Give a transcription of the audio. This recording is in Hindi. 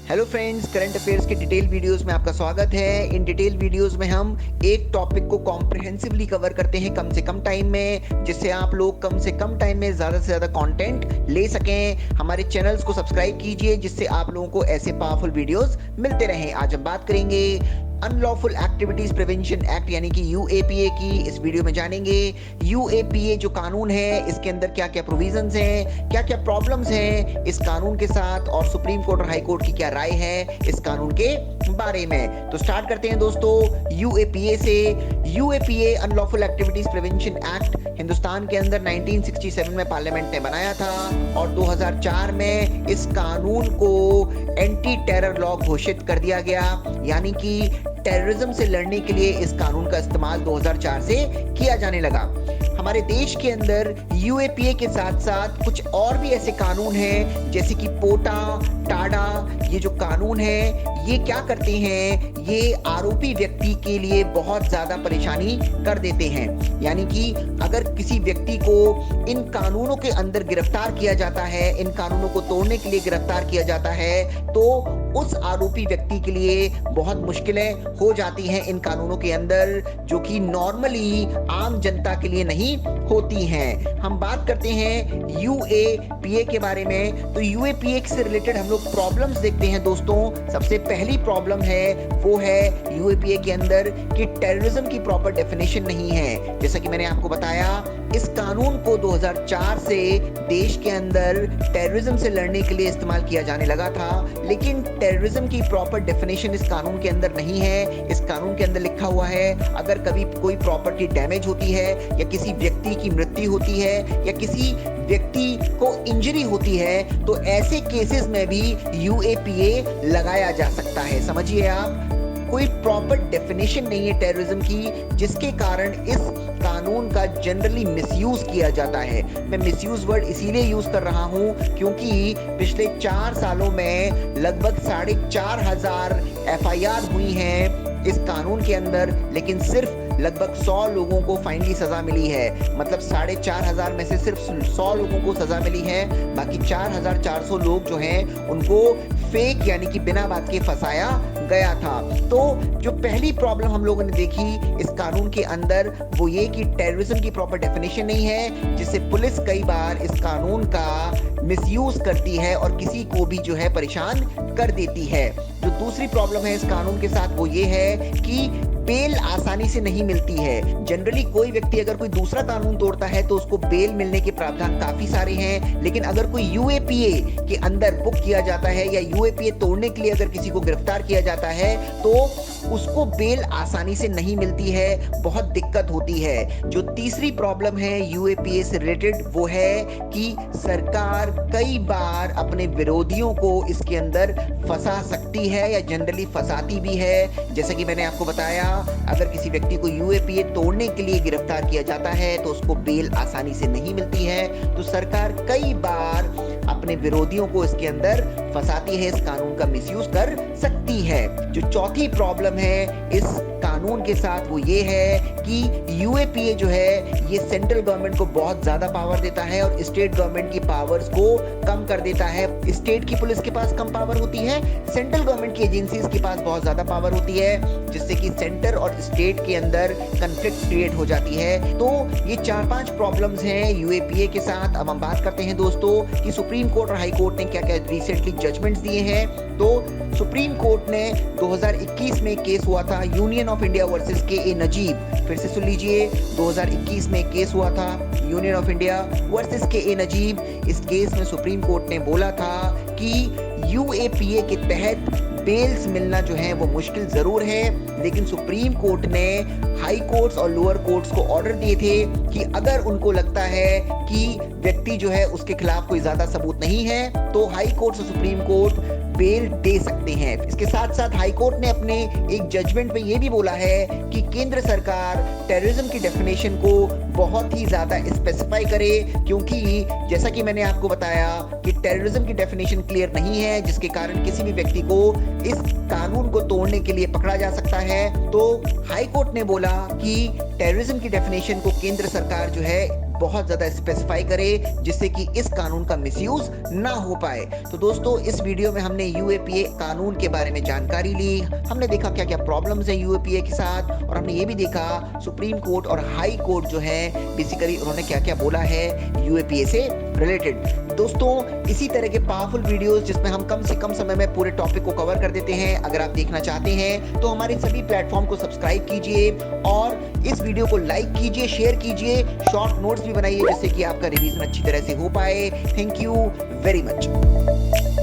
हेलो फ्रेंड्स, करंट अफेयर्स के डिटेल वीडियोस में आपका स्वागत है। इन डिटेल वीडियोस में हम एक टॉपिक को कॉम्प्रिहेंसिवली कवर करते हैं कम से कम टाइम में, जिससे आप लोग कम से कम टाइम में ज़्यादा से ज़्यादा कंटेंट ले सकें। हमारे चैनल्स को सब्सक्राइब कीजिए, जिससे आप लोगों को ऐसे पावरफुल वीडियोस मिलते रहें। आज हम बात करेंगे अनलॉफुल एक्टिविटीज प्रिवेंशन एक्ट यानी कि यूएपीए की। इस वीडियो में जानेंगे यूएपीए जो कानून है, इसके अंदर क्या क्या प्रोविजंस हैं, क्या क्या प्रॉब्लम्स हैं इस कानून के साथ, और सुप्रीम कोर्ट और हाई कोर्ट की क्या राय है इस कानून के बारे में। तो स्टार्ट करते हैं दोस्तों यूएपीए से। UAPA unlawful activities prevention act Hindustan के अंदर 1967 में पार्लियामेंट ने बनाया था और 2004 में इस कानून को एंटी टेरर लॉ घोषित कर दिया गया, यानी कि टेररिज्म से लड़ने के लिए इस कानून का इस्तेमाल 2004 से किया जाने लगा। हमारे देश के अंदर यूएपीए के साथ साथ कुछ और भी ऐसे कानून हैं, जैसे कि पोटा, टाडा। ये जो कानून है ये क्या करते हैं, ये आरोपी व्यक्ति के लिए बहुत ज्यादा परेशानी कर देते हैं। यानी कि अगर किसी व्यक्ति को इन कानूनों के अंदर गिरफ्तार किया जाता है, इन कानूनों को तोड़ने के लिए गिरफ्तार किया जाता है, तो उस आरोपी व्यक्ति के लिए बहुत मुश्किलें हो जाती हैं इन कानूनों के अंदर, जो कि नॉर्मली आम जनता के लिए नहीं होती हैं। हम बात करते हैं यूएपीए के बारे में। तो यूएपीए से रिलेटेड हम लोग प्रॉब्लम्स देखते हैं दोस्तों। सबसे पहली प्रॉब्लम है वो है यूएपीए के अंदर कि टेररिज्म की प्रॉपर डेफिनेशन नहीं है। जैसा कि मैंने आपको बताया, इस कानून को 2004 से देश के अंदर टेररिज्म से लड़ने के लिए इस्तेमाल किया जाने लगा था, लेकिन टेररिज्म की प्रॉपर डेफिनेशन इस कानून के अंदर नहीं है। इस कानून के अंदर लिखा हुआ है अगर कभी कोई प्रॉपर्टी डैमेज होती है, या किसी व्यक्ति की मृत्यु होती है, या किसी व्यक्ति को इंजरी होती है, तो ऐसे केसेस में भी यूएपीए लगाया जा सकता है। समझिए आप, कोई प्रॉपर डेफिनेशन नहीं है टेररिज्म की, जिसके कारण इस कानून का जनरली मिसयूज किया जाता है। मैं मिसयूज वर्ड इसीलिए यूज कर रहा हूं क्योंकि पिछले 4 सालों में लगभग 4,500 एफआईआर हुई हैं इस कानून के अंदर, लेकिन सिर्फ लगभग 100 लोगों को फाइनली सजा मिली है। मतलब 4,500 में से सिर्फ 100 लोगों को सजा मिली है, बाकी 4,400 लोग जो हैं उनको फेक यानी कि बिना बात के फंसाया गया था। तो जो पहली प्रॉब्लम हम लोगों ने देखी इस कानून के अंदर वो ये कि टेररिज्म की प्रॉपर डेफिनेशन नहीं है, जिससे पुलिस कई बार इस कानून का मिसयूज करती है और किसी को भी जो है परेशान कर देती है। जो दूसरी प्रॉब्लम है इस कानून के साथ वो ये है कि बेल आसानी से नहीं मिलती है। जनरली कोई व्यक्ति अगर कोई दूसरा कानून तोड़ता है तो उसको बेल मिलने के प्रावधान काफी सारे हैं, लेकिन अगर कोई यूएपीए के अंदर बुक किया जाता है या यूएपीए तोड़ने के लिए अगर किसी को गिरफ्तार किया जाता है तो उसको बेल आसानी से नहीं मिलती है, बहुत दिक्कत होती है। जो तीसरी प्रॉब्लम है यूएपीए से रिलेटेड वो है कि सरकार कई बार अपने विरोधियों को इसके अंदर फंसा सकती है या जनरली फंसाती भी है। जैसा कि मैंने आपको बताया, अगर किसी व्यक्ति को यूएपीए तोड़ने के लिए गिरफ्तार किया जाता है तो उसको बेल आसानी से नहीं मिलती है, तो सरकार कई बार अपने विरोधियों को इसके अंदर फंसाती है, इस कानून का मिसयूज कर सकती है। जो चौथी प्रॉब्लम है इस कानून के साथ वो ये है कि यूएपीए जो है ये सेंट्रल गवर्नमेंट को बहुत ज्यादा पावर देता है और स्टेट गवर्नमेंट की पावर्स को कम कर देता है। स्टेट की पुलिस के पास कम पावर होती है, सेंट्रल गवर्नमेंट की एजेंसीज के पास बहुत ज्यादा पावर होती है, जिससे कि सेंटर और स्टेट के अंदर कन्फ्लिक्ट क्रिएट हो जाती है। तो ये 4-5 प्रॉब्लम्स हैं यूएपीए के साथ। अब हम बात करते हैं दोस्तों कि सुप्रीम कोर्ट और हाई कोर्ट ने क्या क्या रिसेंटली जजमेंट्स दिए हैं। तो सुप्रीम कोर्ट ने 2021 में केस हुआ था यूनियन ऑफ इंडिया वर्सेस के नजीब। फिर से सुन लीजिए, 2021 में केस हुआ था यूनियन ऑफ इंडिया वर्सेस के नजीब। इस केस में सुप्रीम कोर्ट ने बोला था कि यूएपीए के तहत बेल्स मिलना जो है वो मुश्किल जरूर है, लेकिन सुप्रीम कोर्ट ने हाई कोर्ट्स और लोअर कोर्ट्स को ऑर्डर दिए थे कि अगर उनको लगता है कि व्यक्ति जो है उसके खिलाफ कोई ज्यादा सबूत नहीं है तो हाई कोर्ट्स और सुप्रीम कोर्ट बेल दे सकते हैं। इसके साथ साथ हाई कोर्ट ने अपने एक जजमेंट में यह भी बोला है कि केंद्र सरकार टेररिज्म की डेफिनेशन को बहुत ही ज्यादा स्पेसिफाई करे, क्योंकि जैसा कि मैंने आपको बताया कि टेररिज्म की डेफिनेशन क्लियर नहीं है, जिसके कारण किसी भी व्यक्ति को इस कानून को तोड़ने के लिए पकड़ा जा सकता है। तो हाई कोर्ट ने बोला कि टेररिज्म की डेफिनेशन को केंद्र सरकार जो है बहुत ज़्यादा स्पेसिफाई करे जिससे कि इस कानून का मिसयूज ना हो पाए। तो दोस्तों इस वीडियो में हमने यूएपीए कानून के बारे में जानकारी ली, हमने देखा क्या क्या प्रॉब्लम्स है यूएपीए के साथ, और हमने ये भी देखा सुप्रीम कोर्ट और हाई कोर्ट जो है बेसिकली उन्होंने क्या क्या बोला है यूएपीए से रिलेटेड। दोस्तों इसी तरह के पावरफुल वीडियोस जिसमें हम कम से कम समय में पूरे टॉपिक को कवर कर देते हैं, अगर आप देखना चाहते हैं तो हमारे सभी प्लेटफॉर्म को सब्सक्राइब कीजिए और इस वीडियो को लाइक कीजिए, शेयर कीजिए, शॉर्ट नोट्स भी बनाइए जिससे कि आपका रिवीजन अच्छी तरह से हो पाए। Thank you very much.